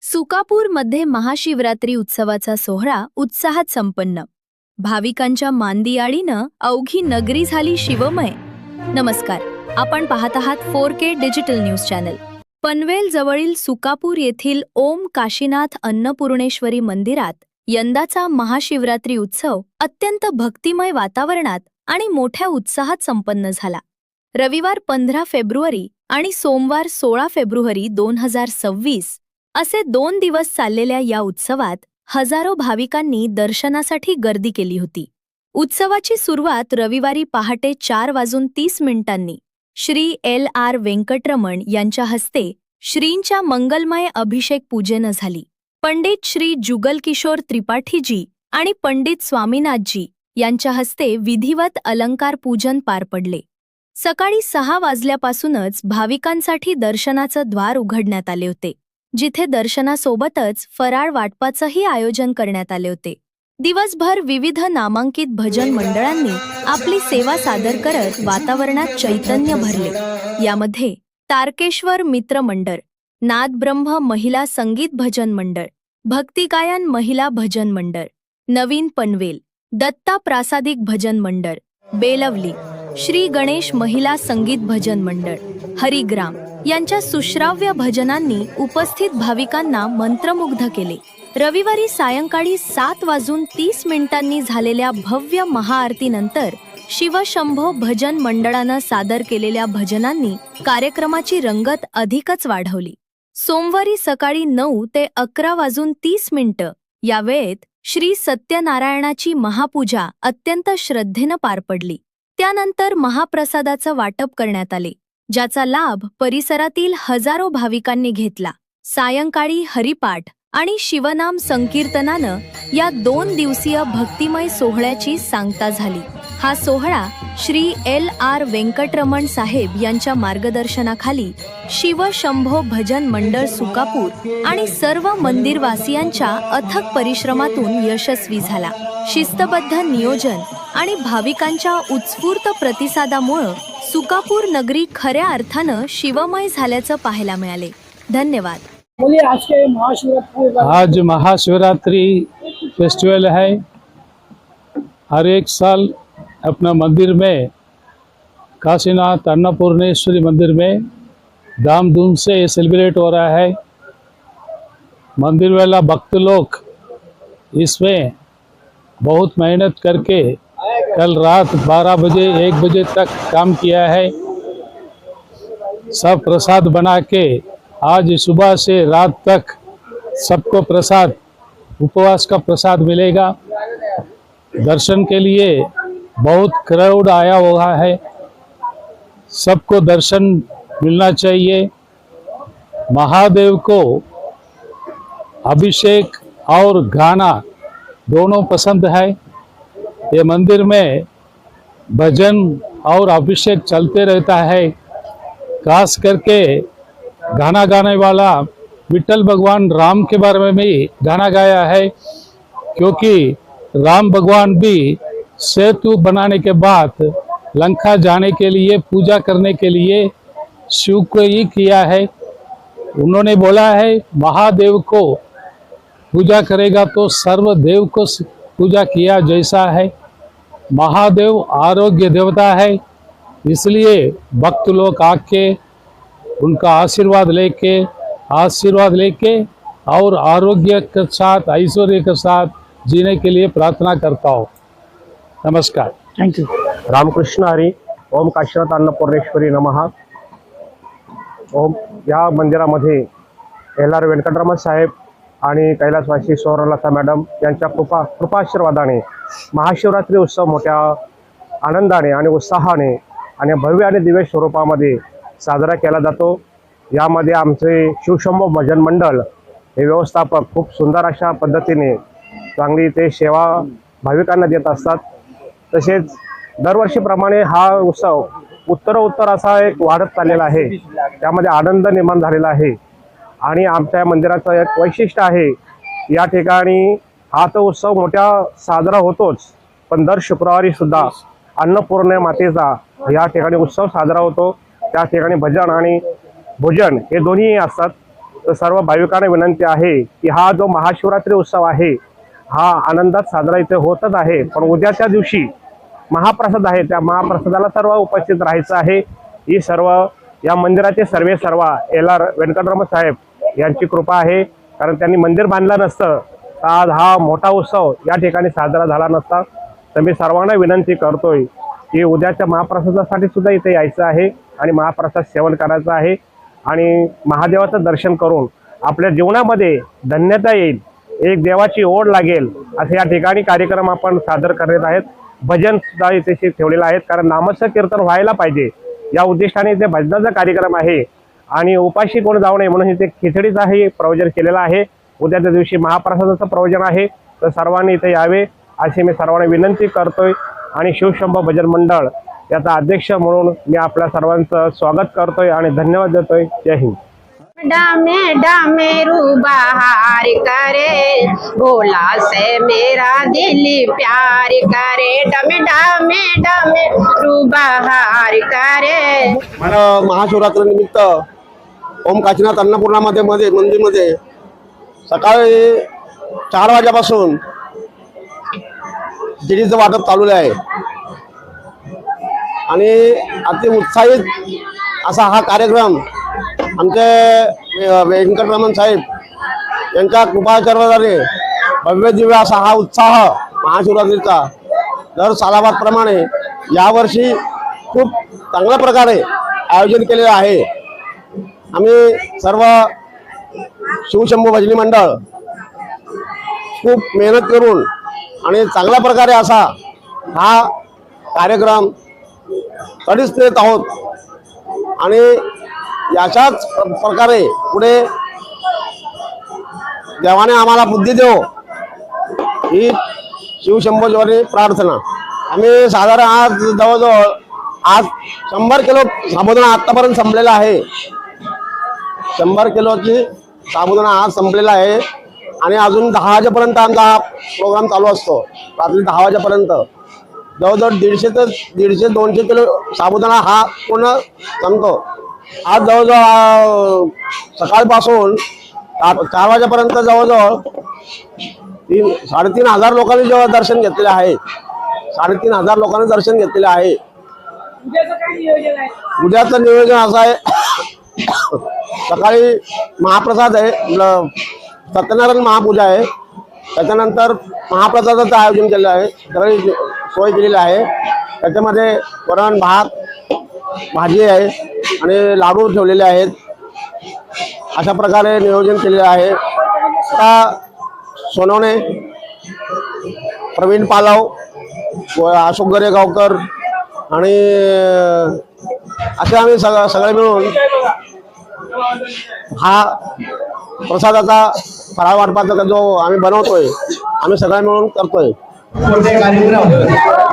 सुकापूरमध्ये महाशिवरात्री उत्सवाचा सोहळा उत्साहात संपन्न। भाविकांच्या मांदियाळीनं अवघी नगरी झाली शिवमय। नमस्कार, आपण पाहत आहात 4K digital news channel. Panvel जवळील सुकापूर येथील ओम काशीनाथ अन्नपूर्णेश्वरी मंदिरात यंदाचा महाशिवरात्री उत्सव अत्यंत भक्तिमय वातावरणात आणि मोठ्या उत्साहात संपन्न झाला। रविवार 15 फेब्रुवारी आणि सोमवार 16 फेब्रुवारी 2026 असे 2 दिवस चाललेल्या या उत्सवात हजारो भाविकांनी दर्शनासाठी गर्दी केली होती। उत्सवाची सुरुवात रविवारी पहाटे 4:30 श्री LR वेंकटरमण यांच्या हस्ते श्रींच्या मंगलमय अभिषेक पूजेनं झाली। पंडित श्री जुगलकिशोर त्रिपाठीजी आणि पंडित स्वामीनाथजी यांच्या हस्ते विधिवत अलंकार पूजन पार पडले। सकाळी 6 वाजल्यापासूनच भाविकांसाठी दर्शनाचं द्वार उघडण्यात आले होते, जिथे दर्शनासोबतच फराळ वाटपाचंही आयोजन करण्यात आले होते। दिवसभर विविध नामांकित भजन मंडळांनी आपली सेवा सादर करत वातावरणात चैतन्य भरले। यामध्ये तारकेश्वर मित्र मंडळ, नादब्रह्म महिला संगीत भजन मंडळ, भक्तिगायन महिला भजन मंडळ, नवीन पनवेल, दत्ता प्रासादिक भजन मंडळ, बेलवली, श्री गणेश महिला संगीत भजन मंडळ, हरिग्राम यांच्या सुश्राव्य भजनांनी उपस्थित भाविकांना मंत्रमुग्ध केले। रविवारी सायंकाळी 7:30 झालेल्या भव्य महाआरतीनंतर शिवशंभो भजन मंडळानं सादर केलेल्या भजनांनी कार्यक्रमाची रंगत अधिकच वाढवली। सोमवारी सकाळी 9 ते 11:30 या वेळेत श्री सत्यनारायणाची महापूजा अत्यंत श्रद्धेनं पार पडली। त्यानंतर महाप्रसादाचं वाटप करण्यात आले, ज्याचा लाभ परिसरातील हजारो भाविकांनी घेतला। सायंकाळी हरिपाठ आणि शिवनाम संकीर्तनानं या 2 दिवसीय भक्तिमय सोहळ्याची सांगता झाली। हा सोहळा श्री LR वेंकटरमण साहेब यांच्या मार्गदर्शनाखाली शिवशंभो भजन मंडळ सुकापूर आणि सर्व मंदिरवासियांच्या अथक परिश्रमातून यशस्वी झाला। शिस्तबद्ध नियोजन आणि भाविकांच्या उत्स्फूर्त प्रतिसादामुळे सुकापूर नगरी खऱ्या अर्थानं शिवमय झाल्याचं पाहायला मिळाले। धन्यवाद। आज महाशिवरात्रि फेस्टिवल है। हर एक साल अपना मंदिर में काशीनाथ अन्नपूर्णेश्वरी मंदिर में धामधूम से सेलिब्रेट हो रहा है। मंदिर वाला भक्त लोग इसमें बहुत मेहनत करके कल रात 12 बजे 1 बजे तक काम किया है। सब प्रसाद बना के आज सुबह से रात तक सबको प्रसाद, उपवास का प्रसाद मिलेगा। दर्शन के लिए बहुत क्राउड आया हुआ है। सबको दर्शन मिलना चाहिए। महादेव को अभिषेक और गाना दोनों पसंद है। ये मंदिर में भजन और अभिषेक चलते रहता है। खास करके गाना गाने वाला विठल भगवान राम के बारे में भी गाना गाया है, क्योंकि राम भगवान भी सेतु बनाने के बाद लंका जाने के लिए, पूजा करने के लिए शिव को ही किया है। उन्होंने बोला है महादेव को पूजा करेगा तो सर्वदेव को पूजा किया जैसा है। महादेव आरोग्य देवता है, इसलिए भक्त लोग आके उनका आशीर्वाद लेके और आरोग्य के साथ, ऐश्वर्य के साथ जीने के लिए प्रार्थना करता हूँ। नमस्कार, थैंक यू। रामकृष्ण हरी। ओम काशीनाथ अन्नपूर्णेश्वरी नमः। ओम या मंदिरामध्ये LR वेंकटरमण साहेब आणि कैलासवासी सौरलता मॅडम यांच्या कृपाशीर्वादाने महाशिवरात्री उत्सव मोठ्या आनंदाने आणि उत्साहाने आणि भव्य आणि दिव्य स्वरूपामध्ये साजरा केला जातो। यामध्ये आमचे शिवशंभो भजन मंडळ हे व्यवस्थापक खूप सुंदर अशा पद्धतीने चांगली ते सेवा भाविकांना देत असतात। तसेच दरवर्षीप्रमाणे हा उत्सव उत्तरोत्तर असा एक वाढत चाललेला आहे। त्यामध्ये आनंद निर्माण झालेला आहे आणि आमच्या मंदिराचं एक वैशिष्ट्य आहे। या ठिकाणी हा तो उत्सव मोठ्या साजरा होतोच, पण दर शुक्रवारी सुद्धा अन्नपूर्णा मातेचा या ठिकाणी उत्सव साजरा होतो। त्या ठिकाणी भजन आणि भोजन हे दोन्ही असतात। तर सर्व भाविकांना विनंती आहे की हा जो महाशिवरात्री उत्सव आहे हा आनंदात साजरा इथे होतच आहे, पण उद्याच्या दिवशी महाप्रसाद आहे, त्या महाप्रसादाला सर्व उपस्थित राहायचं आहे। ही सर्व या मंदिराचे सर्व एल.आर. व्यंकटरमण साहेब यांची कृपा आहे, कारण त्यांनी मंदिर बांधलं नसतं तर आज हा मोठा उत्सव या ठिकाणी साजरा झाला नसता। तर मी सर्वांना विनंती करतोय की उद्याच्या महाप्रसादासाठी सुद्धा इथे यायचं आहे आणि महाप्रसाद सेवन करायचं आहे आणि महादेवाचं दर्शन करून आपल्या जीवनामध्ये धन्यता येईल, एक देवाची ओढ लागेल असे या ठिकाणी कार्यक्रम आपण सादर करत आहेत। भजन सुद्धा इथे ठेवलेलं आहे, कारण नामचं कीर्तन व्हायला पाहिजे या उद्देशाने इथे भजनाचा कार्यक्रम आहे आणि उपाशी कोण जाऊ नये म्हणून इथे खिचडीचाही प्रयोजन केलेलं आहे। उद्याच्या दिवशी महाप्रसादाचं प्रयोजन आहे, तर सर्वांनी इथे यावे अशी मी सर्वांना विनंती करतोय आणि शिवशंभो भजन मंडळ याचा अध्यक्ष म्हणून मी आपल्या सर्वांचं स्वागत करतोय आणि धन्यवाद देतोय। जय हिंद। डामे डामे रूबहार करे, भोला से मेरा दिल प्यार करे, डामे डामे डामे रूबहार करे। मला महाशिवरात्री निमित्त ओम काशीनाथ अन्नपूर्णामध्ये मंदिरमध्ये सकाळी 4 वाजल्यापासून दिडीचं वाटप चालू आहे आणि अति उत्साहित असा हा कार्यक्रम आमचे व्यंकटरमण साहेब यांच्या कृपाचरणाने भव्य दिव्य असा हा उत्साह महाशिवरात्रीचा दर सालाबादप्रमाणे यावर्षी खूप चांगल्या प्रकारे आयोजन केलेलं आहे। आम्ही सर्व शिवशंभो भजनी मंडळ खूप मेहनत करून आणि चांगल्या प्रकारे असा हा कार्यक्रम कधीच देत आहोत आणि याच्याच प्रकारे पुढे देवाने आम्हाला बुद्धी देव ही शिवशंभोजीवरती प्रार्थना। आम्ही साधारण आज जवळजवळ 100 किलो साबुदाणा आतापर्यंत संपलेला आहे। 100 किलोची साबुदाणा आज संपलेला आहे आणि अजून 10 वाजेपर्यंत आमचा हा प्रोग्राम चालू असतो। रात्री 10 वाजेपर्यंत जवळजवळ 150 ते 200 किलो साबुदाणा हा पूर्ण संपतो। आज जवळजवळ सकाळपासून 4 वाजेपर्यंत जवळजवळ 3,500 लोकांनी जेव्हा दर्शन घेतलेले आहे, 3,500 लोकांनी दर्शन घेतलेले आहे। उद्याचं नियोजन असं आहे, सकाळी महाप्रसाद आहे, सत्यनारायण महापूजा आहे, त्याच्यानंतर महाप्रसादाचं आयोजन केलेलं आहे, सगळी सोय केलेली आहे। त्याच्यामध्ये वरण भात भाजी आहे आणि लाडू ठेवलेले आहेत। अशा प्रकारे नियोजन केलेले आहे। आता सोनवणे, प्रवीण पालव व अशोक गरेगावकर आणि असे आम्ही सगळे मिळून हा प्रसादाचा फराळ वाटपाचा जो आम्ही बनवतोय, आम्ही सगळे मिळून करतोय। मोठे कार्यक्रम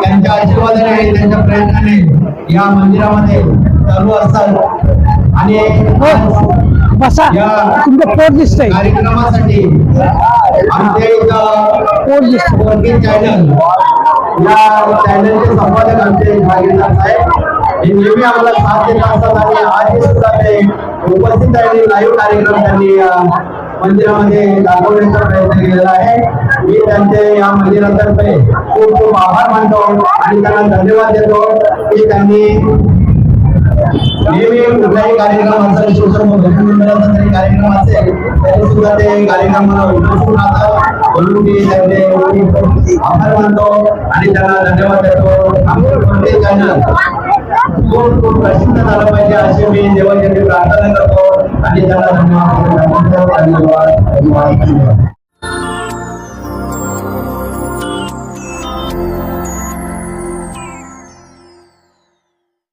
त्यांच्या आशीर्वादाने आणि त्यांच्या प्रयत्नाने या मंदिरामध्ये चालू असतात आणि या कार्यक्रमासाठी आमचे चॅनल या चॅनलचे संपादक आमचे भागीदार साहेब हे नेहमी आम्हाला साथ देत असतात आणि आजही सुद्धा ते उपस्थित आहे। लाईव्ह कार्यक्रम त्यांनी मंदिरामध्ये दाखवण्याचा प्रयत्न केलेला आहे। मी त्यांचे या मंदिरातर्फे खूप खूप आभार मानतो आणि त्यांना धन्यवाद देतो की त्यांनी नेहमी कुठलाही कार्यक्रम असेल, शिवशंभो भजन मंडळाचा जरी कार्यक्रम असेल तरी सुद्धा ते कार्यक्रमाला उपस्थित राहतात, म्हणून मी त्यांचे आभार मानतो आणि त्यांना धन्यवाद देतो। आमचे चॅनल खूप खूप प्रसिद्ध झालं पाहिजे अशी मी देवाची प्रार्थना करतो आणि त्यांना धन्यवाद।